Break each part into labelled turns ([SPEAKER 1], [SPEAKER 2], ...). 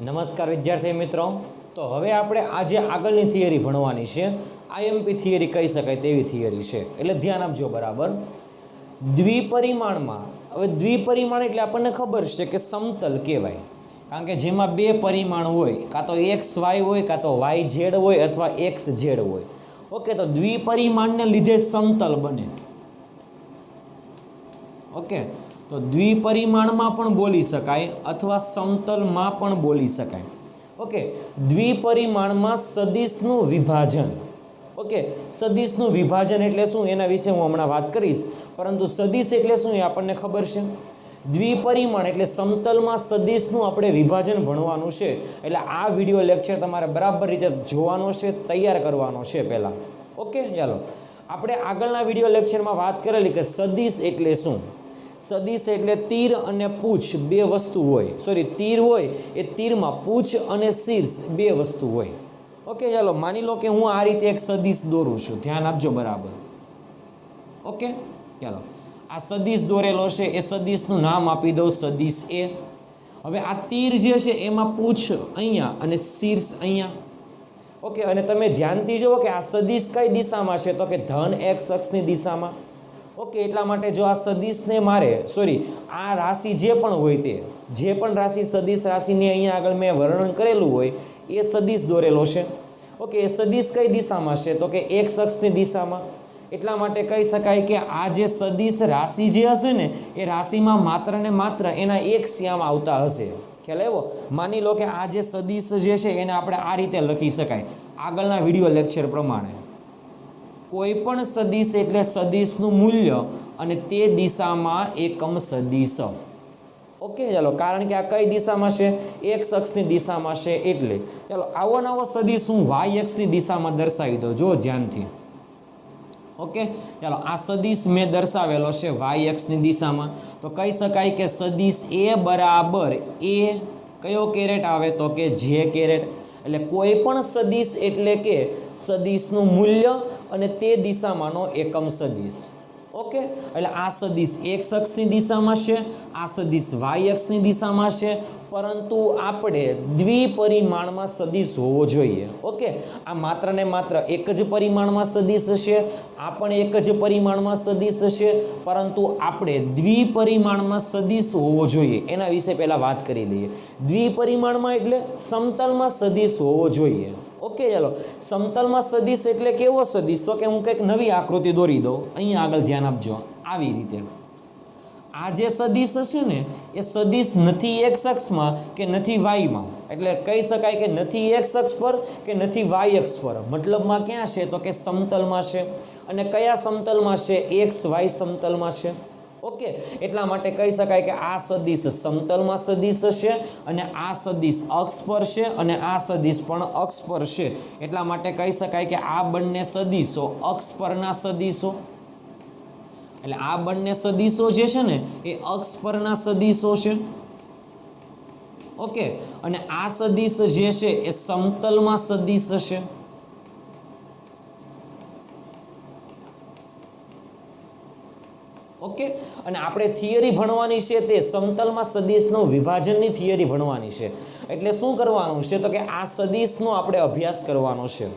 [SPEAKER 1] નમસ્કાર વિદ્યાર્થી મિત્રો। તો હવે આપણે આજે આગળની થિયરી ભણવાની છે। આઈએમપી થિયરી કહી શકાય તેવી થિયરી છે, એટલે ધ્યાન આપજો બરાબર। દ્વિપરિમાણમાં, હવે દ્વિપરિમાણ એટલે આપણને ખબર છે કે સમતલ કહેવાય, કારણ કે જેમાં બે પરિમાણ હોય, કાં તો એક્સ વાય હોય, કાં તો વાય ઝેડ હોય અથવા એક્સ ઝેડ હોય। ઓકે, તો દ્વિપરિમાણને લીધે સમતલ બને। ઓકે, તો દ્વિપરિમાણમાં પણ બોલી શકાય અથવા સમતલમાં પણ બોલી શકાય। ઓકે, દ્વિપરિમાણમાં સદિશનું વિભાજન। ઓકે, સદિશનું વિભાજન એટલે શું એના વિશે હું હમણાં વાત કરીશ, પરંતુ સદિશ એટલે શું એ આપણને ખબર છે। દ્વિપરિમાણ એટલે સમતલમાં સદિશનું આપણે વિભાજન ભણવાનું છે, એટલે આ વિડિયો લેક્ચર તમારે બરાબર રીતે જોવાનો છે, તૈયાર કરવાનો છે પહેલાં। ઓકે, ચાલો આપણે આગળના વિડિયો લેક્ચરમાં વાત કરેલી કે સદિશ એટલે શું। સદિશ એટલે તીર અને પૂછ બે વસ્તુ હોય, સોરી તીર હોય એ તીરમાં પૂછ અને શીર્ષ બે વસ્તુ હોય। ઓકે, ચાલો માની લો કે હું આ રીતે એક સદિશ દોરું છું, ધ્યાન આપજો બરાબર। ઓકે, ચાલો આ સદિશ દોરેલો છે, એ સદિશનું નામ આપી દઉં સદિશ એ। હવે આ તીર જે છે એમાં પૂછ અહીંયા અને શીર્ષ અહીંયા। ઓકે, અને તમે ધ્યાનથી જુઓ કે આ સદિશ કઈ દિશામાં છે, તો કે ધન એક્સ અક્ષની દિશામાં। ઓકે, એટલા માટે જો આ સદિશને મારે, સોરી આ રાશિ જે પણ હોય તે, જે પણ રાશિ સદિશ રાશિની અહીંયા આગળ મેં વર્ણન કરેલું હોય એ સદિશ દોરેલો છે। ઓકે, એ સદિશ કઈ દિશામાં છે, તો કે એક્સ અક્ષની દિશામાં। એટલા માટે કહી શકાય કે આ જે સદિશ રાશિ જે હશે ને એ રાશિમાં માત્ર ને માત્ર એના એક શ્યામ આવતા હશે। ખ્યાલ આવ્યો? માની લો કે આ જે સદિશ જે છે એને આપણે આ રીતે લખી શકાય આગળના વિડીયો લેક્ચર પ્રમાણે। કોઈ પણ સદિશ એટલે સદિશનું મૂલ્ય અને તે દિશામાં એકમ સદિશ। ઓકે, ચાલો કારણ કે આ કઈ દિશામાં છે, એક્સ અક્ષની દિશામાં છે, એટલે ચાલો આવો નવો સદિશ હું વાય અક્ષની દિશામાં દર્શાવી દઉં, જો ધ્યાનથી। ઓકે, ચાલો આ સદિશ મેં દર્શાવેલો છે વાય અક્ષની દિશામાં, તો કહી શકાય કે સદિશ એ બરાબર એ કયો કેરેટ આવે, તો કે જે કેરેટ। એટલે કોઈ પણ સદિશ એટલે કે સદિશનું મૂલ્ય અને તે દિશામાંનો એકમ સદિશ। ઓકે, એટલે આ સદિશ એક્સ અક્ષની દિશામાં છે, આ સદિશ વાય અક્ષની દિશામાં છે, પરંતુ આપણે દ્વિપરિમાણમાં સદિશ હોવો જોઈએ। ઓકે, આ માત્ર ને માત્ર એક જ પરિમાણમાં સદિશ છે, આ પણ એક જ પરિમાણમાં સદિશ છે, પરંતુ આપણે દ્વિપરિમાણમાં સદિશ હોવો જોઈએ, એના વિશે પહેલા વાત કરી લઈએ। દ્વિપરિમાણમાં એટલે સમતલમાં સદિશ હોવો જોઈએ। ઓકે, ચાલો સમતલમાં સદિશ એટલે કેવો સદિશ, તો કે હું કંઈક નવી આકૃતિ દોરી દઉં, અહીંયા આગળ ધ્યાન આપજો, આવી રીતે। આ જે સદિશ છે ને એ સદિશ નથી એક્સ અક્ષમાં કે નથી વાયમાં, એટલે કહી શકાય કે નથી એક્સ અક્ષ પર કે નથી વાય અક્ષ પર, મતલબમાં ક્યાં છે, તો કે સમતલમાં છે। અને કયા સમતલમાં છે, એક્સ વાય સમતલમાં છે। ઓકે, એટલા માટે કહી શકાય કે આ સદિશ સમતલમાં સદિશ છે અને આ સદિશ અક્ષ પર છે અને આ સદિશ પણ અક્ષ પર છે। એટલા માટે કહી શકાય કે આ બંને સદિશો અક્ષ પરના સદિશો, એટલે આ બંને સદિશો જે છે ને એ અક્ષ પરના સદિશો છે। ઓકે, અને આ સદિશ જે છે એ સમતલમાં સદિશ છે। ઓકે, અને આપણે થિયરી ભણવાની છે તે સમતલમાં સદિશનો વિભાજનની થિયરી ભણવાની છે, એટલે શું કરવાનું છે, તો કે આ સદિશનો આપણે અભ્યાસ કરવાનો છે।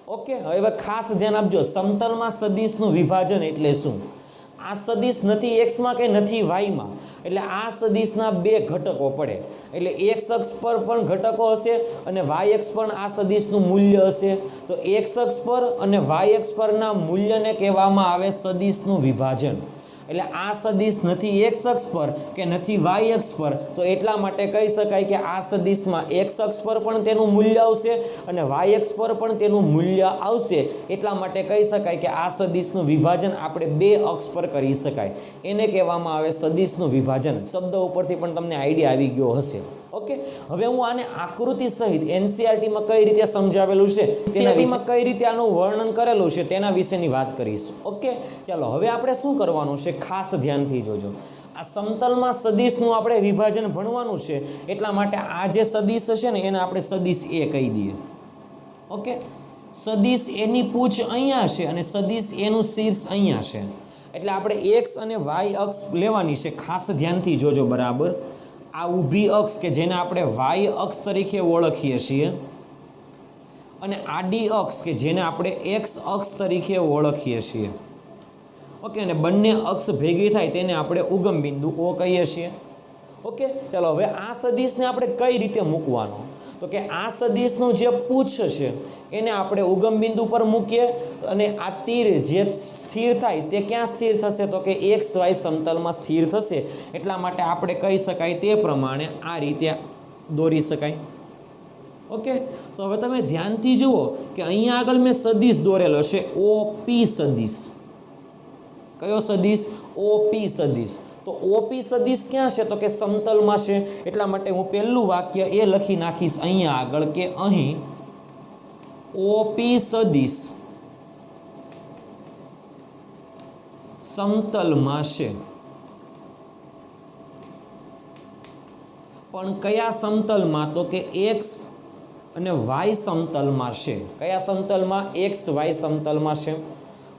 [SPEAKER 1] ઓકે, હવે ખાસ ધ્યાન આપજો, સમતલમાં સદિશનું વિભાજન એટલે શું। આ સદિશ નથી એક્સમાં કે નથી વાયમાં, એટલે આ સદિશના બે ઘટકો પડે, એટલે એક્સ અક્ષ પર પણ ઘટકો હશે અને વાય અક્ષ પર આ સદિશનું મૂલ્ય હશે। તો એક્સ અક્ષ પર અને વાય અક્ષ પરના મૂલ્યને કહેવામાં આવે સદિશનું વિભાજન। એટલે આ સદિશ નથી એક્સ અક્ષ પર કે નથી વાય અક્ષ પર, તો એટલા માટે કહી શકાય કે આ સદિશમાં એક્સ અક્ષ પર પણ તેનું મૂલ્ય આવશે અને વાય અક્ષ પર પણ તેનું મૂલ્ય આવશે। એટલા માટે કહી શકાય કે આ સદિશનું વિભાજન આપણે બે અક્ષ પર કરી શકાય, એને કહેવામાં આવે સદિશનું વિભાજન। શબ્દ ઉપરથી પણ તમને આઈડિયા આવી ગયો હશે। ઓકે, હવે હું આને આકૃતિ સહિત એનસીઈઆરટીમાં કઈ રીતે સમજાવેલું છે, એનસીઈઆરટીમાં કઈ રીતે આનું વર્ણન કરેલું છે તેના વિશેની વાત કરીશ। ઓકે, ચાલો હવે આપણે શું કરવાનું છે, ખાસ ધ્યાનથી જોજો। આ સમતલમાં સદિશનું આપણે વિભાજન ભણવાનું છે, એટલા માટે આ જે સદિશ છે ને એને આપણે સદિશ એ કહી દઈએ। ઓકે, સદિશ એની પૂછ અહીંયા છે અને સદિશ એનું શીર્ષ અહીંયા છે, એટલે આપણે એક્સ અને વાય અક્ષ લેવાની છે, ખાસ ધ્યાનથી જોજો બરાબર। આ ઊભી અક્ષ કે જેને આપણે વાય અક્ષ તરીકે ઓળખીએ છીએ અને આડી અક્ષ કે જેને આપણે એક્સ અક્ષ તરીકે ઓળખીએ છીએ. ઓકે, અને બંને અક્ષ ભેગી થાય તેને આપણે ઉગમ બિંદુ ઓ કહીએ છીએ. ઓકે, ચાલો હવે આ સદિશને આપણે કઈ રીતે મૂકવાનો, તો કે આ સદિશનું જે પૂછ છે એને આપણે ઉગમ બિંદુ પર મૂકીએ અને આ તીર જે સ્થિર થાય તે ક્યાં સ્થિર થશે, તો કે એક્સ વાય સમતલમાં સ્થિર થશે. એટલા માટે આપણે કહી શકાય તે પ્રમાણે આ રીતે દોરી શકાય. ઓકે, તો હવે તમે ધ્યાનથી જુઓ કે અહીંયા આગળ મેં સદિશ દોરેલો છે ઓપી સદિશ. કયો સદિશ? ઓપી સદિશ. તો ઓપી સદિશ ક્યાં છે, તો કે સમતલમાં છે. એટલા માટે હું પહેલું વાક્ય એ લખી નાખીશ અહીંયા આગળ કે અહીં ઓપી સદિશ સમતલમાં છે. પણ કયા સમતલમાં, તો કે એક્સ અને વાય સમતલમાં છે. કયા સમતલમાં? એક્સ વાય સમતલમાં છે.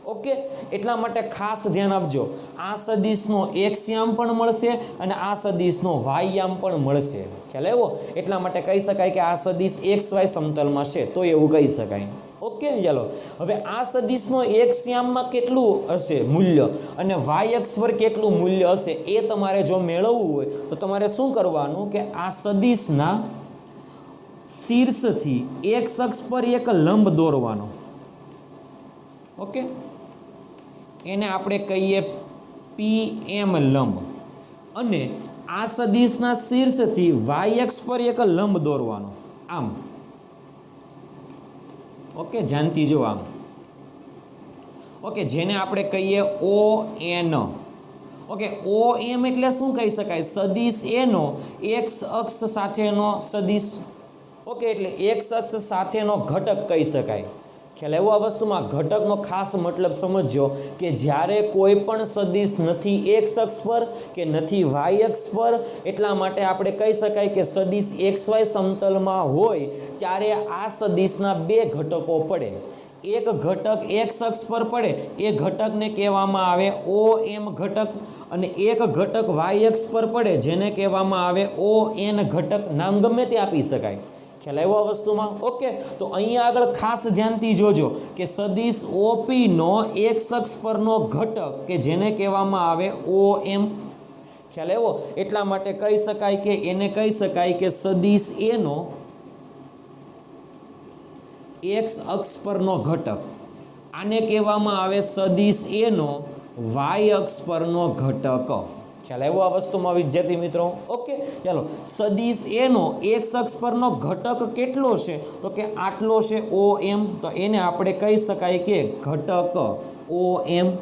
[SPEAKER 1] ઓકે, એટલા માટે ખાસ ધ્યાન આપજો, આ સદિશનો એક્સ યામ પણ મળશે અને આ સદિશનો વાય યામ પણ મળશે. ખ્યાલ આવ્યો? એટલા માટે કહી શકાય કે આ સદિશ એક્સ વાય સમતલમાં છે, તો એવું કહી શકાય. ઓકે, ચાલો હવે આ સદિશનો એક્સ યામમાં કેટલું હશે મૂલ્ય અને વાય અક્ષ પર કેટલું મૂલ્ય હશે એ તમારે જો મેળવવું હોય તો તમારે શું કરવાનું કે આ સદિશના શીર્ષથી એક્સ અક્ષ પર એક લંબ દોરવાનો. ઓકે, એને આપણે કહીએ પી એમ લંબ, અને આ સદિશના શીર્ષથી વાય અક્ષ પર એક લંબ દોરવાનો આમ. ઓકે, ધ્યાનથી જો આમ. ઓકે, જેને આપણે કહીએ ઓ એન. ઓકે, ઓ એમ એટલે શું કહી શકાય? સદિશ એનો એક્સ અક્ષ સાથેનો સદિશ. ઓકે, એટલે એક્સ અક્ષ સાથેનો ઘટક કહી શકાય. ખ્યાલ આવ્યો? આ વસ્તુમાં ઘટકનો ખાસ મતલબ સમજો કે જ્યારે કોઈ પણ સદિશ નથી એક્સ અક્ષ પર કે નથી વાય અક્ષ પર, એટલા માટે આપણે કહી શકાય કે સદિશ એક્સ વાય સમતલમાં હોય ત્યારે આ સદિશના બે ઘટકો પડે. એક ઘટક એક્સ અક્ષ પર પડે એ ઘટકને કહેવામાં આવે ઓ એમ ઘટક, અને એક ઘટક વાય અક્ષ પર પડે જેને કહેવામાં આવે ઓ એન ઘટક. નામ ગમે તે આપી શકાય. ખ્યાલ આવ્યો આ વસ્તુમાં? ઓકે, તો અહીંયા આગળ ખાસ ધ્યાનથી જોજો કે સદિશ ઓપી નો એક્સ અક્ષ પરનો ઘટક કે જેને કહેવામાં આવે ઓ એમ. ખ્યાલ આવ્યો? એટલા માટે કહી શકાય કે એને કહી શકાય કે સદિશ એનો એક્સ અક્ષ પરનો ઘટક. આને કહેવામાં આવે સદિશ એનો વાય અક્ષ પરનો ઘટક. ખ્યાલ આવ્યો આ વસ્તુમાં વિદ્યાર્થી મિત્રો? ઓકે, ચાલો સદિશ એનો એક્સ અક્ષ પરનો ઘટક કેટલો છે, તો કે આટલો છે ઓ એમ. તો એને આપણે કહી શકાય કે ઘટક ઓ એમ.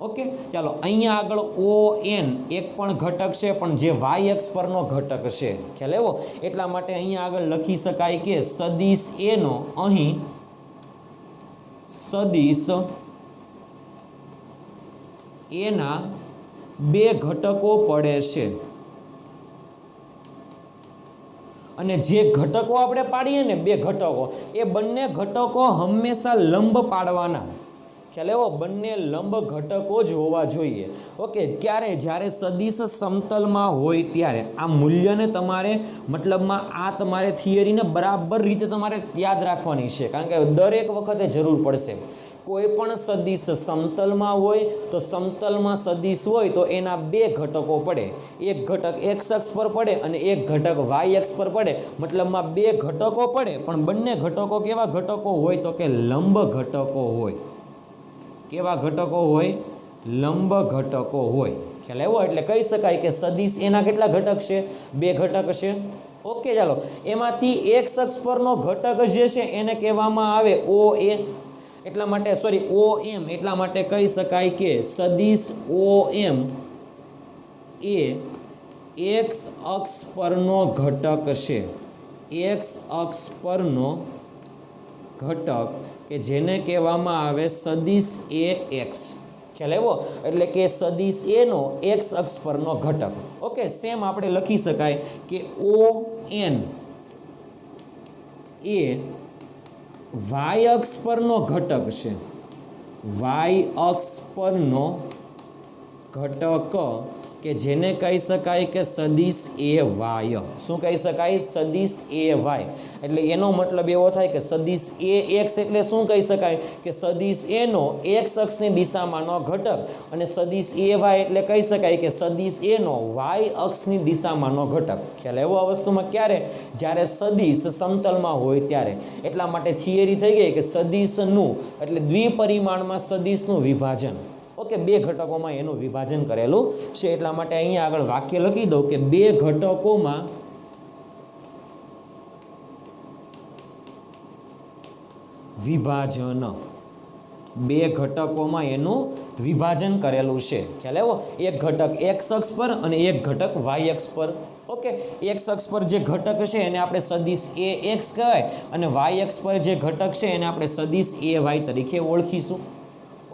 [SPEAKER 1] ઓકે, ચાલો અહીંયા આગળ ઓ એન એક પણ ઘટક છે પણ જે વાય અક્ષ પરનો ઘટક છે. ખ્યાલ આવ્યો? એટલા માટે અહીંયા આગળ લખી શકાય કે સદિશ એનો અહીં સદિશ એના બે ઘટકો પડે છે, અને જે ઘટકો આપણે પાડીએ ને બે ઘટકો, એ બંને ઘટકો હંમેશા લંબ પાડવાના. ખ્યાલ આવ્યો? બંને લંબ ઘટકો જ હોવા જોઈએ. ઓકે, ક્યારે? જ્યારે સદિશ સમતલમાં હોય ત્યારે. આ મૂલ્યને તમારે મતલબમાં આ તમારે થિયરીને બરાબર રીતે તમારે યાદ રાખવાની છે, કારણ કે દરેક વખતે જરૂર પડશે. કોઈ પણ સદિશ સમતલમાં હોય તો સમતલમાં સદિશ હોય તો એના બે ઘટકો પડે. એક ઘટક એક્સ અક્ષ પર પડે અને એક ઘટક વાય અક્ષ પર પડે. મતલબમાં બે ઘટકો પડે પણ બંને ઘટકો કેવા ઘટકો હોય, તો કે લંબ ઘટકો હોય. કેવા ઘટકો હોય? લંબ ઘટકો હોય. ખ્યાલ આવ્યો? એટલે કહી શકાય કે સદિશ એના કેટલા ઘટક છે? બે ઘટક છે. ઓકે, ચાલો એમાંથી એક્સ અક્ષ પરનો ઘટક જે છે એને કહેવામાં આવે ઓ એ. એટલા માટે ઓ એમ, એટલા માટે કહી શકાય કે સદિશ ઓ એમ એ એક્સ અક્ષ પરનો ઘટક છે. એક્સ અક્ષ પરનો ઘટક કે જેને કહેવામાં આવે સદિશ એ એક્સ. ખ્યાલ આવ્યો? એટલે કે સદિશ એનો એક્સ અક્ષ પરનો ઘટક. ઓકે, સેમ આપણે લખી શકાય કે ઓ એન એ વાય અક્ષ પરનો ઘટક છે. વાય અક્ષ પરનો ઘટક કે જેને કહી શકાય કે સદિશ એ વાય. શું કહી શકાય? સદિશ એ વાય. એટલે એનો મતલબ એવો થાય કે સદિશ એ એક્સ એટલે શું કહી શકાય કે સદિશ એનો એક્સ અક્ષની દિશામાંનો ઘટક, અને સદિશ એ વાય એટલે કહી શકાય કે સદિશ એનો વાય અક્ષની દિશામાંનો ઘટક. ખ્યાલ આવ્યો આ વસ્તુમાં? ક્યારે? જ્યારે સદિશ સમતલમાં હોય ત્યારે. એટલા માટે થિયરી થઈ ગઈ કે સદિશનું એટલે દ્વિપરિમાણમાં સદિશનું વિભાજન. ઓકે, બે ઘટકોમાં એનું વિભાજન કરેલું છે. એટલા માટે અહીંયા આગળ વાક્ય લખી દઉં કે બે ઘટકોમાં વિભાજન. બે ઘટકોમાં એનું વિભાજન કરેલું છે. ખ્યાલ આવ્યો? એક ઘટક એક્સ અક્ષ પર અને એક ઘટક વાય અક્ષ પર. ઓકે, એક્સ અક્ષ પર જે ઘટક છે એને આપણે સદિશ એ એક્સ કહેવાય, અને વાય અક્ષ પર જે ઘટક છે એને આપણે સદિશ એ વાય તરીકે ઓળખીશું.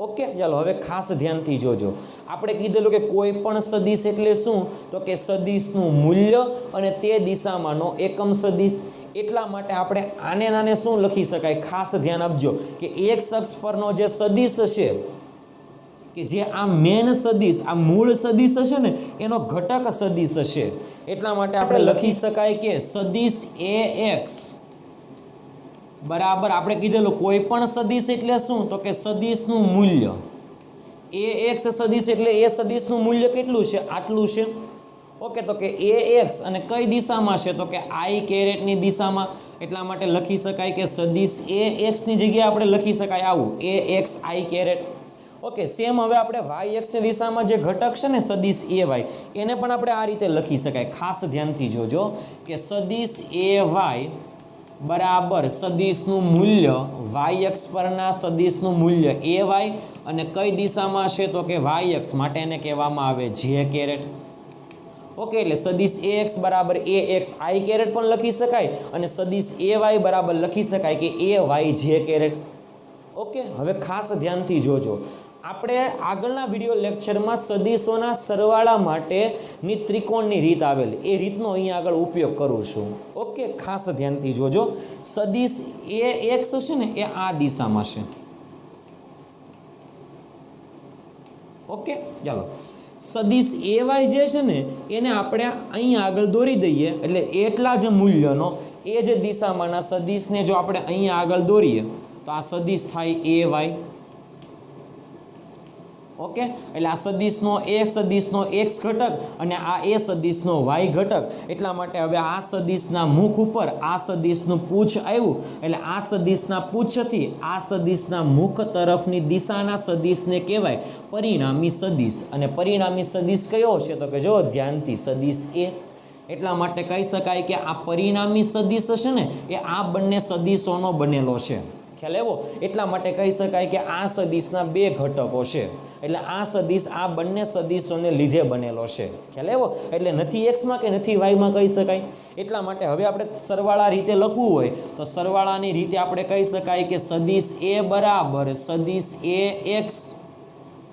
[SPEAKER 1] ઓકે, ચાલો હવે ખાસ ધ્યાનથી જોજો. આપણે કીધેલું કે કોઈ પણ સદિશ એટલે શું? તો કે સદિશનું મૂલ્ય અને તે દિશામાંનો એકમ સદિશ. એટલા માટે આપણે આને નાને શું લખી શકાય? ખાસ ધ્યાન આપજો કે એક્સ અક્ષ પરનો જે સદિશ છે, કે જે આ મેન સદિશ, આ મૂળ સદિશ છે ને, એનો ઘટક સદિશ છે. એટલા માટે આપણે લખી શકાય કે સદિશ એ એક્સ બરાબર, આપણે કીધેલું કોઈ પણ સદિશ એટલે શું? તો કે સદિશનું મૂલ્ય. એ એક્સ સદિશ એટલે એ સદિશનું મૂલ્ય કેટલું છે? આટલું છે. ઓકે, તો કે એ એક્સ અને કઈ દિશામાં છે? તો કે આઈ કેરેટની દિશામાં. એટલા માટે લખી શકાય કે સદિશ એ એક્સની જગ્યાએ આપણે લખી શકાય આવું, એ એક્સ આઈ કેરેટ. ઓકે, સેમ હવે આપણે વાય એક્સની દિશામાં જે ઘટક છે ને સદિશ એ વાય, એને પણ આપણે આ રીતે લખી શકાય. ખાસ ધ્યાનથી જોજો કે સદિશ એ વાય બરાબર સદિશનું મૂલ્ય વાય અક્ષ પરના સદિશનું મૂલ્ય એ વાય, અને કઈ દિશામાં છે? તો કે વાય અક્ષ, માટે એને કહેવામાં આવે જે કેરેટ. ઓકે, એટલે સદિશ એ એક્સ બરાબર એ એક્સ આઈ કેરેટ પણ લખી શકાય, અને સદિશ એ વાય બરાબર લખી શકાય કે એ વાય જે કેરેટ. ઓકે, હવે ખાસ ધ્યાનથી જોજો. આપણે આગળના વિડીયો લેક્ચરમાં સદિશોના સરવાળા માટેની ત્રિકોણની રીત આવેલી, એ રીતનો અહીંયા આગળ ઉપયોગ કરું છું. ઓકે, ખાસ ધ્યાનથી જોજો. સદિશ એ એક્સ છે ને એ આ દિશામાં છે. ઓકે, ચાલો સદિશ એ વાય જે છે ને એને આપણે અહીંયા આગળ દોરી દઈએ, એટલે એટલા જ મૂલ્યનો એ જ દિશામાંના સદિશને જો આપણે અહીંયા આગળ દોરીએ તો આ સદિશ થાય એ વાય. ઓકે, એટલે આ સદિશનો એક્સ ઘટક અને આ એ સદિશનો વાય ઘટક. એટલા માટે હવે આ સદિશના મુખ ઉપર આ સદિશનું પૂછ આવ્યું, એટલે આ સદિશના પૂછથી આ સદિશના મુખ તરફની દિશાના સદિશને કહેવાય પરિણામી સદિશ. અને પરિણામી સદિશ કયો છે? તો કે જો ધ્યાનથી સદિશ એ. એટલા માટે કહી શકાય કે આ પરિણામી સદિશ છે ને એ આ બંને સદિશોનો બનેલો છે. ખ્યાલ આવ્યો? એટલા માટે કહી શકાય કે આ સદિશના બે ઘટકો છે, એટલે આ સદિશ આ બંને સદિશોને લીધે બનેલો છે. ખ્યાલ આવ્યો? એટલે નથી એક્સમાં કે નથી વાયમાં કહી શકાય. એટલા માટે હવે આપણે સરવાળા રીતે લખવું હોય તો સરવાળાની રીતે આપણે કહી શકાય કે સદિશ એ બરાબર સદિશ એ એક્સ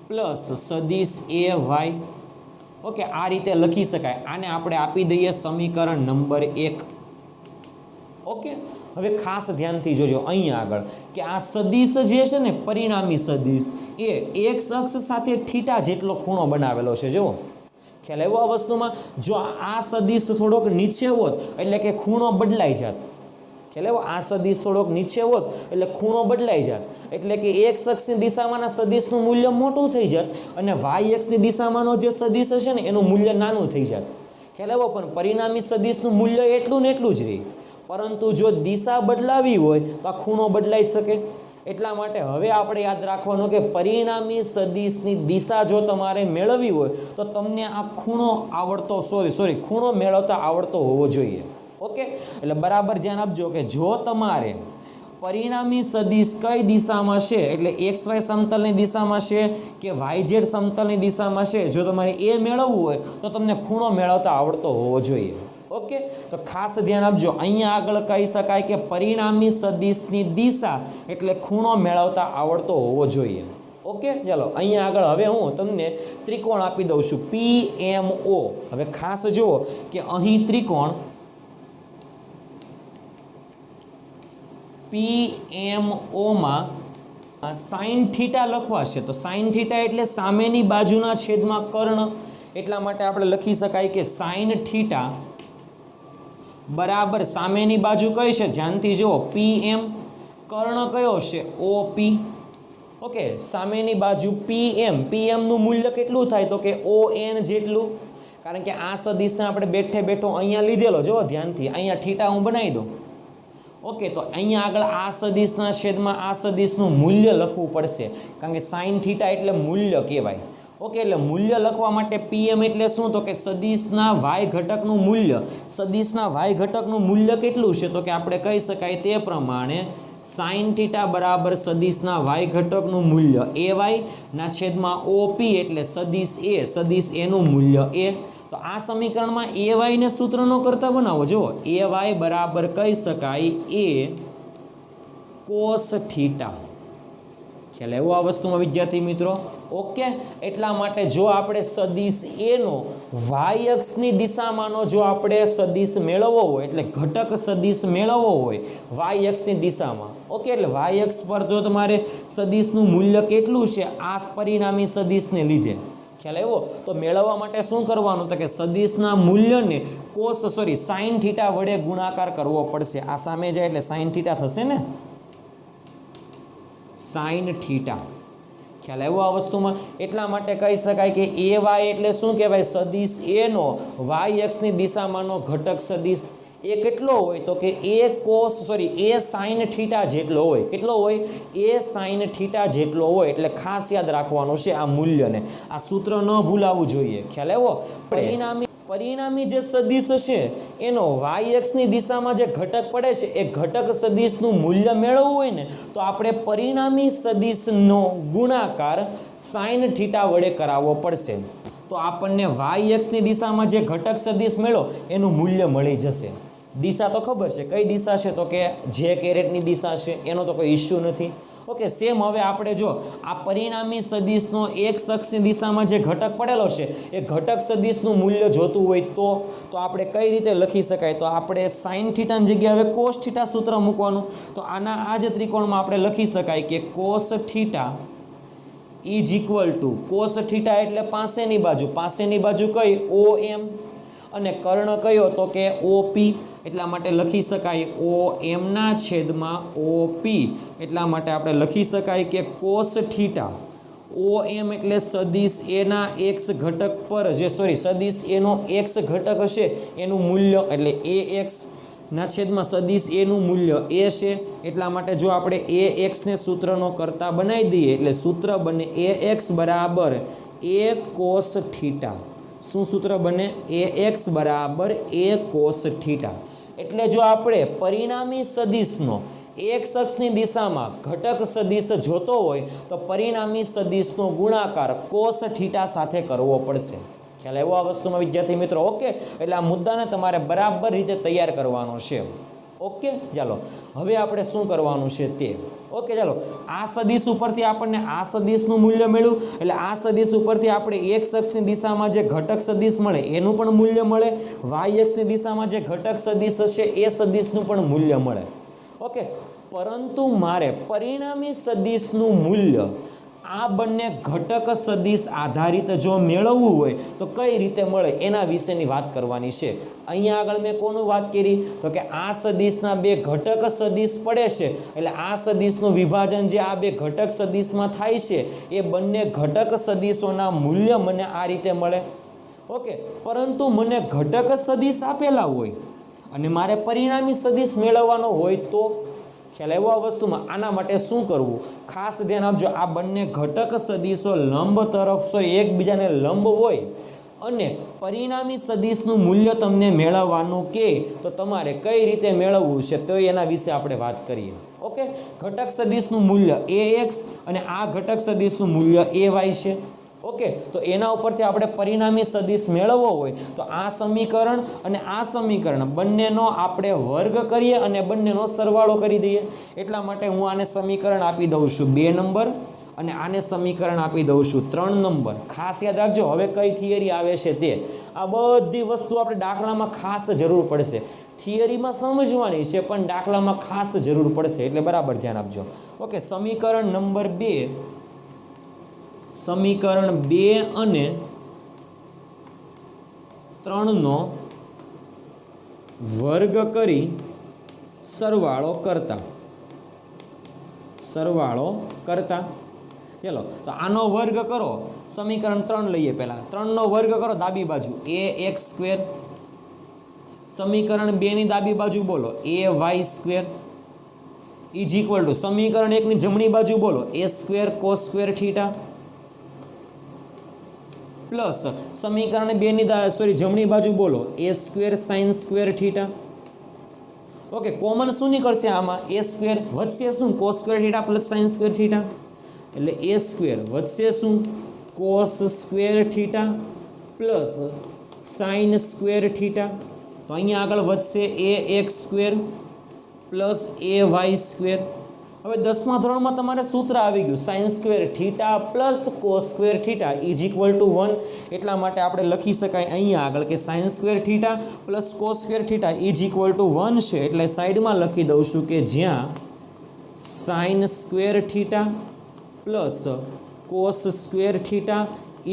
[SPEAKER 1] પ્લસ સદિશ એ વાય. ઓકે, આ રીતે લખી શકાય. આને આપણે આપી દઈએ સમીકરણ નંબર 1. ઓકે, હવે ખાસ ધ્યાનથી જોજો અહીંયા આગળ કે આ સદિશ જે છે ને પરિણામી સદિશ એ એક્સ અક્ષ સાથે થીટા જેટલો ખૂણો બનાવેલો છે. જુઓ, ખ્યાલ આવ્યો આ વસ્તુમાં? જો આ સદિશ થોડોક નીચે હોત એટલે કે ખૂણો બદલાઈ જાત. ખ્યાલ આવ્યો? આ સદિશ થોડોક નીચે હોત એટલે ખૂણો બદલાઈ જાત, એટલે કે એક્સ અક્ષની દિશામાંના સદિશનું મૂલ્ય મોટું થઈ જાત, અને વાય અક્ષની દિશામાંનો જે સદિશ છે ને એનું મૂલ્ય નાનું થઈ જાત. ખ્યાલ આવ્યો? પણ પરિણામી સદિશનું મૂલ્ય એટલું ને એટલું જ રહે. પરંતુ જો દિશા બદલાવી હોય તો આ ખૂણો બદલાઈ શકે. એટલા માટે હવે આપણે યાદ રાખવાનું કે પરિણામી સદિશની દિશા જો તમારે મેળવવી હોય તો તમને આ ખૂણો ખૂણો મેળવતા આવડતો હોવો જોઈએ. ઓકે, એટલે બરાબર ધ્યાન આપજો કે જો તમારે પરિણામી સદિશ કઈ દિશામાં છે, એટલે એક્સ વાય સમતલની દિશામાં છે કે વાય ઝેડ સમતલની દિશામાં છે, જો તમારે એ મેળવવું હોય તો તમને ખૂણો મેળવતા આવડતો હોવો જોઈએ. ઓકે, તો ખાસ ધ્યાન આપજો. અહીંયા આગળ કહી શકાય કે પરિણામી સદિશની દિશા એટલે ખૂણો મેળવતા આવડતો હોવો જોઈએ. ઓકે, ચાલો અહીંયા આગળ હવે હું તમને ત્રિકોણ આપી દઉં છું PMO. હવે ખાસ જુઓ કે અહીં ત્રિકોણ PMOમાં સાઇન થીટા લખવા છે. તો સાઇન થીટા એટલે સામેની બાજુના છેદમાં કર્ણ. એટલા માટે આપણે લખી શકાય કે સાઇન થીટા બરાબર સામેની બાજુ કઈ છે ધ્યાનથી જુઓ PM, કર્ણ કયો છે OP. ઓકે, સામેની બાજુ PM નું મૂલ્ય કેટલું થાય તો કે ON જેટલું, કારણ કે આ સદિશને આપણે બેઠે બેઠો અહીંયા લીધેલો, જો ધ્યાનથી અહીંયા થીટા હું બનાવી દઉં. ઓકે, તો અહીંયા આગળ આ સદિશના છેદમાં આ સદિશનું મૂલ્ય લખવું પડશે, કારણ કે સાઇન થીટા એટલે મૂલ્ય કહેવાય. ઓકે, એટલે મૂલ્ય લખવા માટે PM એટલે શું તો કે સદિશના y ઘટકનું મૂલ્ય, સદિશના y ઘટકનું મૂલ્ય કેટલું છે તો કે આપણે કહી શકાય તે પ્રમાણે સાઇન થીટા બરાબર સદિશના y ઘટકનું મૂલ્ય AY ના છેદમાં OP એટલે સદિશ A નું મૂલ્ય A. તો આ સમીકરણમાં AY ને સૂત્રનો કરતા બનાવો. જો AY બરાબર કહી શકાય A cos થીટા. ખ્યાલ આવ્યો આ વસ્તુમાં વિદ્યાર્થી મિત્રો? ઓકે, એટલા માટે જો આપણે સદિશ A નો y અક્ષની દિશામાંનો જો આપણે સદિશ મેળવવો હોય એટલે ઘટક સદિશ મેળવવો હોય y અક્ષની દિશામાં, ઓકે, એટલે y અક્ષ પર જો તમારે સદિશનું મૂલ્ય કેટલું છે આ પરિણામી સદિશને લીધે, ખ્યાલ આવ્યો? તો મેળવવા માટે શું કરવાનું તો કે સદિશના મૂલ્યને સાઇન થીટા વડે ગુણાકાર કરવો પડશે. આ સામે જાય એટલે સાઇન થીટા થશે ને, સાઇન થીટા. ખ્યાલ આવ્યો આ વસ્તુમાં? એટલા માટે કહી શકાય કે AY એટલે શું કહેવાય સદિશ A નો y અક્ષની દિશામાંનો ઘટક સદિશ એ કેટલો હોય તો કે A સાઇન થીટા જેટલો હોય. કેટલો હોય? A સાઇન થીટા જેટલો હોય. એટલે ખાસ યાદ રાખવાનું છે આ મૂલ્યને, આ સૂત્ર ન ભૂલાવવું જોઈએ. ખ્યાલ આવ્યો? પરિણામી જે સદિશ છે એનો y અક્ષની દિશામાં જે ઘટક પડે છે એ ઘટક સદિશનું મૂલ્ય મેળવવું હોય ને તો આપણે પરિણામી સદિશનો ગુણાકાર સાઇન થીટા વડે કરાવવો પડશે. તો આપણને y અક્ષની દિશામાં જે ઘટક સદિશ મેળવો એનું મૂલ્ય મળી જશે. દિશા તો ખબર છે કઈ દિશા છે તો કે જે કેરેટની દિશા છે, એનો તો કોઈ ઇશ્યુ નથી. ઓકે, સેમ હવે આપણે જો આ પરિણામી સદિશનો x અક્ષની દિશામાં જે ઘટક પડેલો છે એ ઘટક સદિશનું મૂલ્ય જોતું હોય તો આપણે કઈ રીતે લખી શકાય? તો આપણે સાઇન થીટાની જગ્યાએ હવે કોસ થીટા સૂત્ર મૂકવાનું. તો આના આ જ ત્રિકોણમાં આપણે લખી શકાય કે cos theta is equal to, cos theta એટલે પાસેની બાજુ કઈ OM અને કર્ણ કયો તો કે OP. એટલા માટે લખી શકાય OM ના છેદમાં OP. એટલા માટે આપણે લખી શકાય કે કોસ થીટા OM એટલે સદિશ A ના x ઘટક પર જે સદિશ A નો x ઘટક હશે એનું મૂલ્ય એટલે AX ના છેદમાં સદિશ A નું મૂલ્ય A છે. એટલા માટે જો આપણે AX ને સૂત્રનો કરતા બનાવી દઈએ એટલે સૂત્ર બને AX બરાબર A cos થીટા. શું સૂત્ર બને? AX બરાબર A cos થીટા. એટલે જો આપણે પરિણામી સદિશનો x અક્ષની દિશામાં ઘટક સદિશ જોતો હોય તો પરિણામી સદિશનો ગુણાકાર cos થીટા સાથે કરવો પડશે. ખ્યાલ આવ્યો આ વસ્તુમાં વિદ્યાર્થી મિત્રો? ઓકે, એટલે આ મુદ્દાને તમારે બરાબર રીતે તૈયાર કરવાનો છે. ઓકે, ચાલો હવે આપણે શું કરવાનું છે તે. ઓકે, ચાલો આ સદિશ ઉપરથી આપણને આ સદિશનું મૂલ્ય મળ્યું એટલે આ સદિશ ઉપરથી આપણે x અક્ષની દિશામાં જે ઘટક સદિશ મળે એનું પણ મૂલ્ય મળે, y અક્ષની દિશામાં જે ઘટક સદિશ હશે એ સદિશનું પણ મૂલ્ય મળે. ઓકે, પરંતુ મારે પરિણામી સદિશનું મૂલ્ય આ બંને ઘટક સદિશ આધારિત જો મેળવવું હોય તો કઈ રીતે મળે એના વિશેની વાત કરવાની છે. અહીંયા આગળ મેં કોનું વાત કરી તો કે આ સદિશના બે ઘટક સદિશ પડે છે એટલે આ સદિશનું વિભાજન જે આ બે ઘટક સદિશમાં થાય છે એ બંને ઘટક સદિશોના મૂલ્ય મને આ રીતે મળે. ઓકે, પરંતુ મને ઘટક સદિશ આપેલા હોય અને મારે પરિણામી સદિશ મેળવવાનો હોય તો ખ્યાલ આવ્યો આ વસ્તુમાં? આના માટે શું કરવું ખાસ ધ્યાન આપજો. આ બંને ઘટક સદિશો લંબ તરફ એકબીજાને લંબ હોય અને પરિણામી સદિશનું મૂલ્ય તમને મેળવવાનું કે તો તમારે કઈ રીતે મેળવવું છે તો એના વિશે આપણે વાત કરીએ. ઓકે, ઘટક સદિશનું મૂલ્ય AX અને આ ઘટક સદિશનું મૂલ્ય AY છે. ઓકે, તો એના ઉપરથી આપણે પરિણામી સદિશ મેળવવો હોય તો આ સમીકરણ અને આ સમીકરણ બંનેનો આપણે વર્ગ કરીએ અને બંનેનો સરવાળો કરી દઈએ. એટલા માટે હું આને સમીકરણ આપી દઉં છું 2 નંબર અને આને સમીકરણ આપી દઉં છું 3 નંબર. ખાસ યાદ રાખજો હવે કઈ થિયરી આવે છે તે. આ બધી વસ્તુ આપણે દાખલામાં ખાસ જરૂર પડશે. થિયરીમાં સમજવાની છે પણ દાખલામાં ખાસ જરૂર પડશે એટલે બરાબર ધ્યાન આપજો. ઓકે, સમીકરણ નંબર 2 અને 3નો વર્ગ કરી સરવાળો કરતા ચલો તો આનો વર્ગ કરો, સમીકરણ 3 લઈએ પહેલા, 3નો વર્ગ કરો ડાબી બાજુ ax², સમીકરણ 2 ની ડાબી બાજુ બોલો ay² ઇઝ ઇક્વલ ટુ સમીકરણ 1 ની જમણી બાજુ બોલો a² cos² θ પ્લસ સમીકરણ 2 ની જમણી બાજુ બોલો a² sin² θ. ઓકે, કોમન શું નીકળશે આમાં? a² વધશે શું? cos² θ પ્લસ sin² θ, એટલે a² વધશે શું? cos² θ plus sin² θ. તો અહીંયા આગળ વધશે ax² પ્લસ ay². હવે 10મા ધોરણમાં તમારે સૂત્ર આવી ગયું sin² θ plus cos² θ is equal to 1. એટલા માટે આપણે લખી શકાય અહીંયા આગળ કે sin² θ plus cos² θ is equal to 1 છે. એટલે સાઈડમાં લખી દઉં છું કે જ્યાં sin² θ plus cos² θ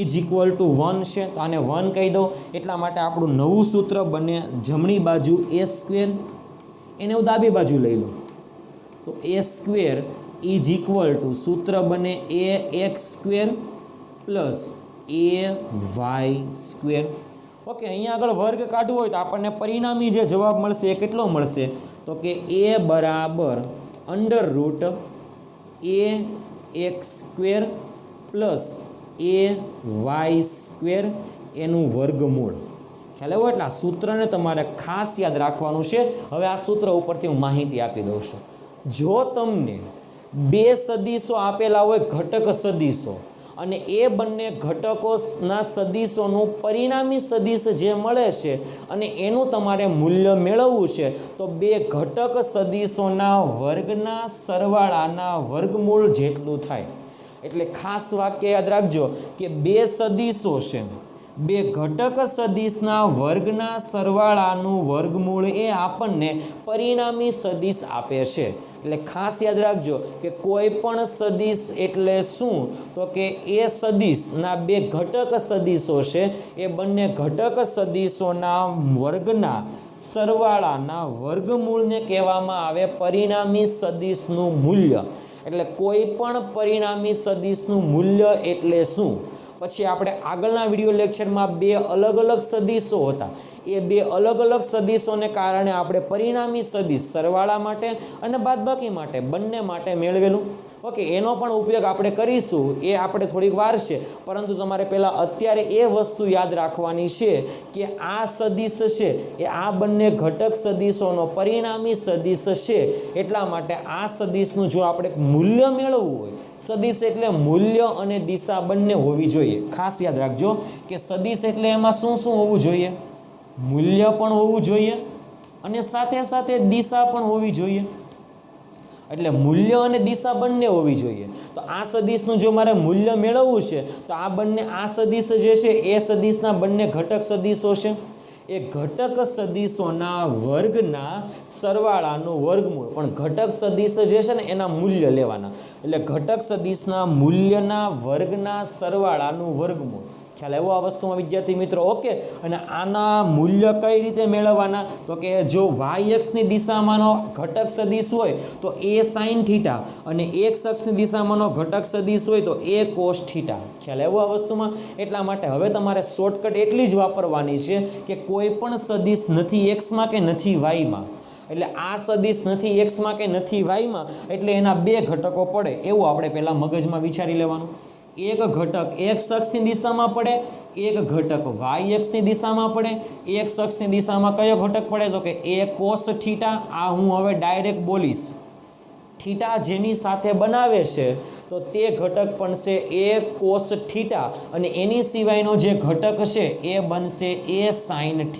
[SPEAKER 1] is equal to 1 છે. તો આને 1 કહી દો. એટલા માટે આપણું નવું સૂત્ર બને જમણી બાજુ a², એને હું ડાબી બાજુ લઈ લઉં તો a² ઇઝ ઇક્વલ ટુ સૂત્ર બને ax² પ્લસ ay². ઓકે, અહીંયા આગળ વર્ગ કાઢવો હોય તો આપણને પરિણામી જે જવાબ મળશે એ કેટલો મળશે? તો કે a બરાબર √ ax² પ્લસ ay² એનું વર્ગમૂળ. ખ્યાલ આવ્યો? એટલે આ સૂત્રને તમારે ખાસ યાદ રાખવાનું છે. હવે આ સૂત્ર ઉપરથી હું માહિતી આપી દઉં છું. જો તમને બે સદીશો આપેલા હોય, ઘટક સદીશો, અને એ બંને ઘટકોના સદીશોનું પરિણામી સદીશ જે મળે છે અને એનું તમારે મૂલ્ય મેળવવું છે, તો બે ઘટક સદીશોના વર્ગના સરવાળાના વર્ગમૂળ જેટલું થાય. એટલે ખાસ વાક્ય યાદ રાખજો કે બે સદીશો છે, બે ઘટક સદીશના વર્ગના સરવાળાનું વર્ગમૂળ એ આપણને પરિણામી સદીશ આપે છે. એટલે ખાસ યાદ રાખજો કે કોઈ પણ સદીશ એટલે શું? તો કે એ સદીશના બે ઘટક સદીશો છે, એ બંને ઘટક સદીશોના વર્ગના સરવાળાના વર્ગમૂળને કહેવામાં આવે પરિણામી સદીશનું મૂલ્ય. એટલે કોઈ પણ પરિણામી સદીશનું મૂલ્ય એટલે શું? પછી આપણે આગળના વિડીયો લેક્ચરમાં બે અલગ અલગ સદીશો હતા, એ બે અલગ અલગ સદીશોને કારણે આપણે પરિણામી સદીશ સરવાળા માટે અને બાદબાકી માટે બંને માટે મેળવેલું. ઓકે, એનો પણ ઉપયોગ આપણે કરીશું, એ આપણે થોડીક વાર છે, પરંતુ તમારે પહેલાં અત્યારે એ વસ્તુ યાદ રાખવાની છે કે આ સદીશ છે એ આ બંને ઘટક સદીશોનો પરિણામી સદીશ છે. એટલા માટે આ સદીશનું જો આપણે મૂલ્ય મેળવવું હોય, સદીશ એટલે મૂલ્ય અને દિશા બંને હોવી જોઈએ. ખાસ યાદ રાખજો કે સદીશ એટલે એમાં શું શું હોવું જોઈએ? મૂલ્ય પણ હોવું જોઈએ અને સાથે સાથે દિશા પણ હોવી જોઈએ. એટલે મૂલ્ય અને દિશા બંને હોવી જોઈએ. તો આ સદીશનું જો મારે મૂલ્ય મેળવવું છે તો આ બંને આ સદીશ જે છે એ સદીશના બંને ઘટક સદીશો છે, એ ઘટક સદીશોના વર્ગના સરવાળાનું વર્ગમૂળ. પણ ઘટક સદીશ જે છે ને એના મૂલ્ય લેવાના. એટલે ઘટક સદીશના મૂલ્યના વર્ગના સરવાળાનું વર્ગમૂળ. ખ્યાલ આવ્યો આ વસ્તુમાં વિદ્યાર્થી મિત્રો? ઓકે, અને આના મૂલ્ય કઈ રીતે મેળવવાના? તો કે જો y-અક્ષની દિશામાંનો ઘટક સદીશ હોય તો a sin θ અને x અક્ષની દિશામાંનો ઘટક સદીશ હોય તો a cos θ. ખ્યાલ આવ્યો આ વસ્તુમાં? એટલા માટે હવે તમારે શોર્ટકટ એટલી જ વાપરવાની છે કે કોઈ પણ સદીશ નથી એક્સમાં કે નથી વાયમાં. એટલે આ સદીશ નથી એક્સમાં કે નથી વાયમાં, એટલે એના બે ઘટકો પડે એવું આપણે પહેલાં મગજમાં વિચારી લેવાનું. એક ઘટક x અક્ષની દિશામાં પડે, એક ઘટક y અક્ષની દિશામાં પડે. x અક્ષની દિશામાં કયો ઘટક પડે? તો કે a cos θ. આ હું હવે ડાયરેક્ટ બોલીશ. થીટા જેની સાથે બનાવે છે તો તે ઘટક પણ છે a cos θ, અને એની સિવાયનો જે ઘટક છે એ બનશે a sin θ.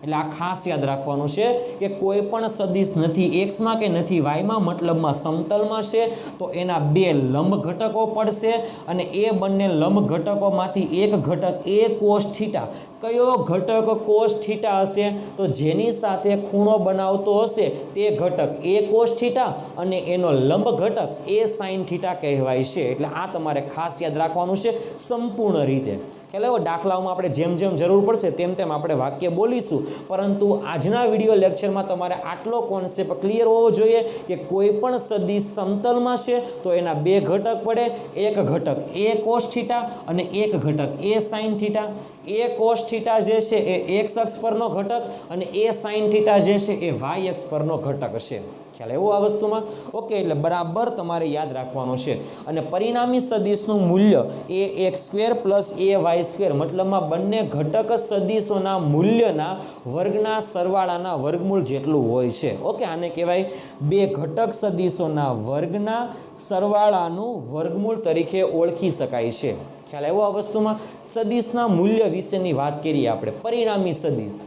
[SPEAKER 1] એટલે આ ખાસ યાદ રાખવાનું છે કે કોઈ પણ સદીશ નથી એક્સમાં કે નથી વાયમાં, મતલબમાં સમતલમાં છે, તો એના બે લંબ ઘટકો પડશે અને એ બંને લંબ ઘટકોમાંથી એક ઘટક a cos θ. કયો ઘટક cos θ હશે? તો જેની સાથે ખૂણો બનાવતો હશે તે ઘટક a cos θ અને એનો લંબ ઘટક a sin θ કહેવાય છે. એટલે આ તમારે ખાસ યાદ રાખવાનું છે સંપૂર્ણ રીતે. ખ્યાલ આવ્યો? દાખલાઓમાં આપણે જેમ જેમ જરૂર પડશે તેમ તેમ આપણે વાક્ય બોલીશું, પરંતુ આજના વિડીયો લેક્ચરમાં તમારે આટલો કોન્સેપ્ટ ક્લિયર હોવો જોઈએ કે કોઈ પણ સદિશ સમતલમાં છે તો એના બે ઘટક પડે, એક ઘટક એ કોસ થીટા અને એક ઘટક એ સાઇન થીટા. એ કોસ થીટા જે છે એ એક્સ અક્ષ પરનો ઘટક અને એ સાઇન થીટા જે છે એ વાય અક્ષ પરનો ઘટક હશે. ખ્યાલ એવું આ વસ્તુમાં? ઓકે, એટલે બરાબર તમારે યાદ રાખવાનું છે. અને પરિણામી સદિશનું મૂલ્ય A X square plus A Y square, મતલબમાં બંને ઘટક સદિશોના મૂલ્યના વર્ગના સરવાળાના વર્ગમૂળ જેટલું હોય છે. ઓકે, આને કહેવાય બે ઘટક સદિશોના વર્ગના સરવાળાનું વર્ગમૂળ તરીકે ઓળખી શકાય છે. ખ્યાલ આવ્યો આ વસ્તુમાં? સદિશના મૂલ્ય વિશેની વાત કરીએ આપણે. પરિણામી સદિશ,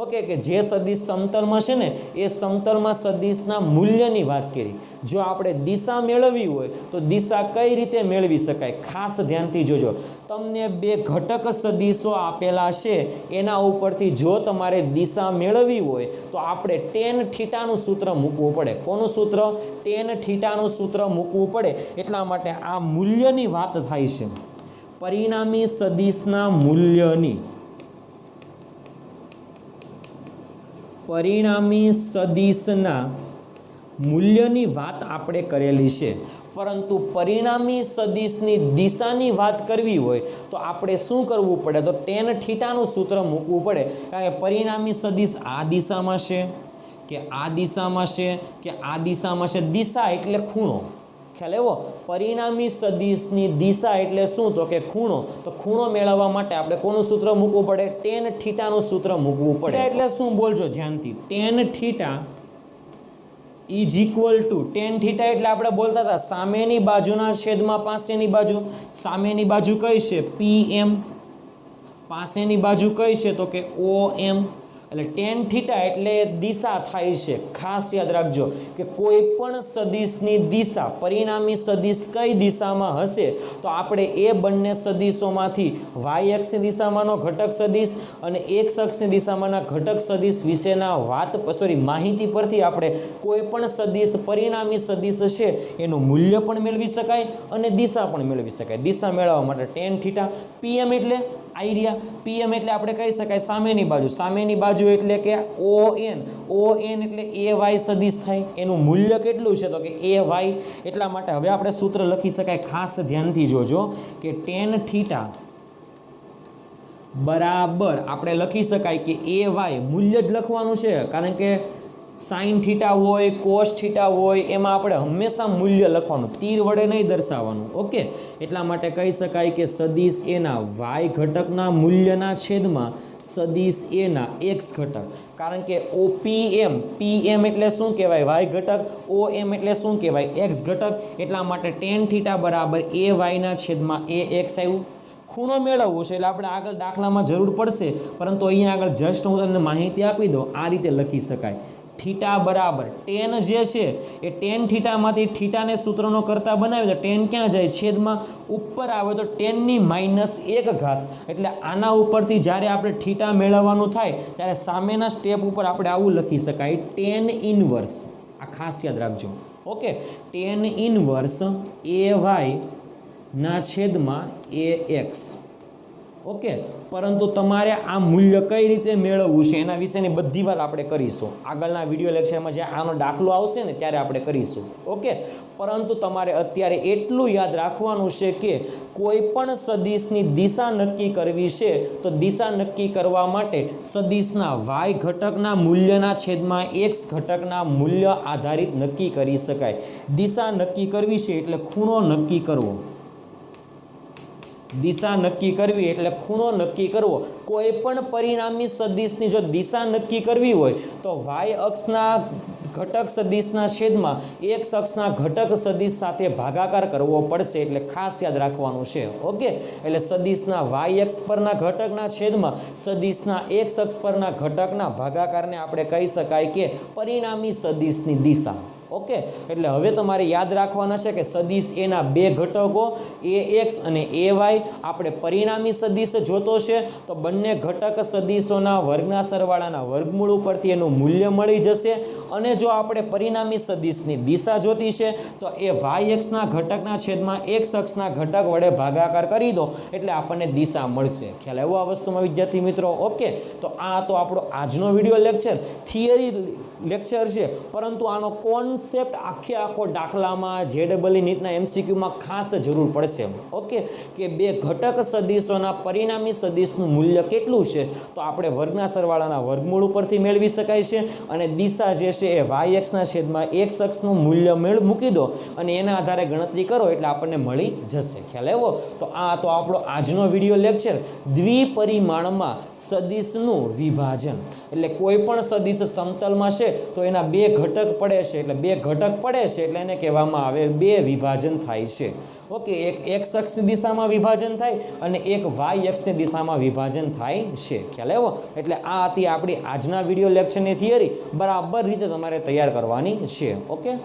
[SPEAKER 1] ઓકે, કે જે સદિશ સમતલમાં છે ને એ સમતલમાં સદિશના મૂલ્યની વાત કરી. જો આપણે દિશા મેળવવી હોય તો દિશા કઈ રીતે મેળવી શકાય? ખાસ ધ્યાનથી જોજો. તમને બે ઘટક સદિશો આપેલા છે, એના ઉપરથી જો તમારે દિશા મેળવવી હોય તો આપણે ટેન થીટાનું સૂત્ર મૂકવું પડે. કોનું સૂત્ર? ટેન થીટાનું સૂત્ર મૂકવું પડે. એટલા માટે આ મૂલ્યની વાત થાય છે. પરિણામી સદિશના મૂલ્યની, પરિણામી સદિશના મૂલ્યની વાત આપણે કરેલી છે, પરંતુ પરિણામી સદિશની દિશાની વાત કરવી હોય તો આપણે શું કરવું પડે? તો ટેન થીટાનું સૂત્ર મૂકવું પડે. કારણ કે પરિણામી સદિશ આ દિશામાં છે કે આ દિશામાં છે કે આ દિશામાં છે. દિશા એટલે ખૂણો. ખ્યાલ આવ્યો? પરિણામી સદિશની દિશા એટલે શું? તો કે ખૂણો. તો ખૂણો મેળવવા માટે આપણે કોનું સૂત્ર મૂકવું પડે? ટેન થીટાનું સૂત્ર મૂકવું પડે. એટલે શું? બોલજો ધ્યાનથી. Ten theta is equal to, ten theta એટલે આપણે બોલતા હતા સામેની બાજુના છેદમાં પાસેની બાજુ. સામેની બાજુ કઈ છે? PM. પાસેની બાજુ કઈ છે? તો કે OM. એટલે ટેન થીટા એટલે દિશા થાય છે. ખાસ યાદ રાખજો કે કોઈ પણ સદિશની દિશા, પરિણામી સદિશ કઈ દિશામાં હશે તો આપણે એ બંને સદિશોમાંથી વાય અક્ષની દિશામાંનો ઘટક સદિશ અને એક્સ અક્ષની દિશામાંના ઘટક સદિશ વિશેના માહિતી પરથી આપણે કોઈ પણ સદિશ પરિણામી સદિશ છે એનું મૂલ્ય પણ મેળવી શકાય અને દિશા પણ મેળવી શકાય. દિશા મેળવવા માટે ટેન થીટા. PM એટલે આઈરિયા. PM એટલે આપણે કહી શકાય સામેની બાજુ. સામેની બાજુ એટલે કે ON. ON એટલે AY સદિશ થાય. એનું મૂલ્ય કેટલું છે? તો કે AY. એટલા માટે હવે આપણે સૂત્ર લખી શકાય. ખાસ ધ્યાનથી જોજો કે ટેન થીટા બરાબર આપણે લખી શકાય કે AY મૂલ્ય જ લખવાનું છે, કારણ કે સાઇન થીટા હોય, કોસ થીટા હોય, એમાં આપણે હંમેશા મૂલ્ય લખવાનું, તીર વડે નહીં દર્શાવવાનું. ઓકે, એટલા માટે કહી શકાય કે સદિશ એના વાય ઘટકના મૂલ્યના છેદમાં સદિશ એના એક્સ ઘટક. કારણ કે PM એટલે શું કહેવાય? વાય ઘટક. OM એટલે શું કહેવાય? એક્સ ઘટક. એટલા માટે ટેન થીટા બરાબર AY ના છેદમાં AX આવ્યું. ખૂણો મેળવવું છે એટલે આપણે આગળ દાખલામાં જરૂર પડશે, પરંતુ અહીંયા આગળ જસ્ટ હું તમને માહિતી આપી દઉં. આ રીતે લખી શકાય. થીટા બરાબર ટેન જે છે એ ટેન થીટામાંથી થીટાને સૂત્રનો કરતા બનાવે તો ટેન ક્યાં જાય? છેદમાં ઉપર આવે તો ટેનની -1 એટલે આના ઉપરથી જ્યારે આપણે થીટા મેળવવાનું થાય ત્યારે સામેના સ્ટેપ ઉપર આપણે આવું લખી શકાય, ટેન ઇનવર્સ. આ ખાસ યાદ રાખજો. ઓકે, ટેન ઇનવર્સ AY ના છેદમાં AX. ઓકે, પરંતુ તમારે આ મૂલ્ય કઈ રીતે મેળવવું છે એના વિશેની બધી વાત આપણે કરીશું આગળના વિડીયો લેક્ચરમાં. જ્યાં આનો દાખલો આવશે ને ત્યારે આપણે કરીશું. ઓકે, પરંતુ તમારે અત્યારે એટલું યાદ રાખવાનું છે કે કોઈ પણ સદિશની દિશા નક્કી કરવી છે તો દિશા નક્કી કરવા માટે સદિશના વાય ઘટકના મૂલ્યના છેદમાં એક્સ ઘટકના મૂલ્ય આધારિત નક્કી કરી શકાય. દિશા નક્કી કરવી છે એટલે ખૂણો નક્કી કરવો. દિશા નક્કી કરવી એટલે ખૂણો નક્કી કરવો. કોઈ પણ પરિણામી સદિશની જો દિશા નક્કી કરવી હોય તો વાય અક્ષના ઘટક સદિશના છેદમાં એક્સ અક્ષના ઘટક સદિશ સાથે ભાગાકાર કરવો પડશે. એટલે ખાસ યાદ રાખવાનું છે. ઓકે, એટલે સદિશના વાય અક્ષ પરના ઘટકના છેદમાં સદિશના એક્સ અક્ષ પરના ઘટકના ભાગાકારને આપણે કહી શકાય કે પરિણામી સદિશની દિશા. ઓકે, એટલે હવે તમારે યાદ રાખવાના છે કે સદિશ એના બે ઘટકો ax અને ay આપણે પરિણામી સદિશ જોતો છે તો બંને ઘટક સદિશોના વર્ગના સરવાળાના વર્ગમૂળ ઉપરથી એનું મૂલ્ય મળી જશે અને જો આપણે પરિણામી સદિશની દિશા જોતી છે તો એ y ના ઘટકના છેદમાં x અક્ષના ઘટક વડે ભાગાકાર કરી દો એટલે આપણને દિશા મળશે. ખ્યાલ આવ્યો આ વસ્તુમાં વિદ્યાર્થી મિત્રો? ઓકે, તો આ તો આપણો આજનો વિડીયો લેક્ચર થિયરી લેક્ચર છે, પરંતુ આનો કોન્સેપ્ટ આખો દાખલામાં JEE નીટના MCQમાં ખાસ જરૂર પડશે. ઓકે, કે બે ઘટક સદિશોના પરિણામી સદિશનું મૂલ્ય કેટલું છે તો આપણે વર્ગના સરવાળાના વર્ગમૂળ ઉપરથી મેળવી શકાય છે અને દિશા જે છે એ y ના છેદમાં x અક્ષનું મૂલ્ય મૂકી દો અને એના આધારે ગણતરી કરો એટલે આપણને મળી જશે. ખ્યાલ આવ્યો? તો આ તો આપણો આજનો વિડીયો લેક્ચર દ્વિપરિમાણમાં સદિશનું વિભાજન. એટલે કોઈ પણ સદિશ સમતલમાં છે તો એના બે ઘટક પડે છે, એટલે બે ઘટક પડે છે એટલે એને કહેવામાં આવે બે વિભાજન થાય છે. ઓકે, એક x અક્ષની દિશામાં વિભાજન થાય અને એક y અક્ષની દિશામાં વિભાજન થાય છે. ખ્યાલ આવ્યો? એટલે આ હતી આપણી આજના વિડીયો લેક્ચરની થિયરી. બરાબર રીતે તમારે તૈયાર કરવાની છે. ઓકે.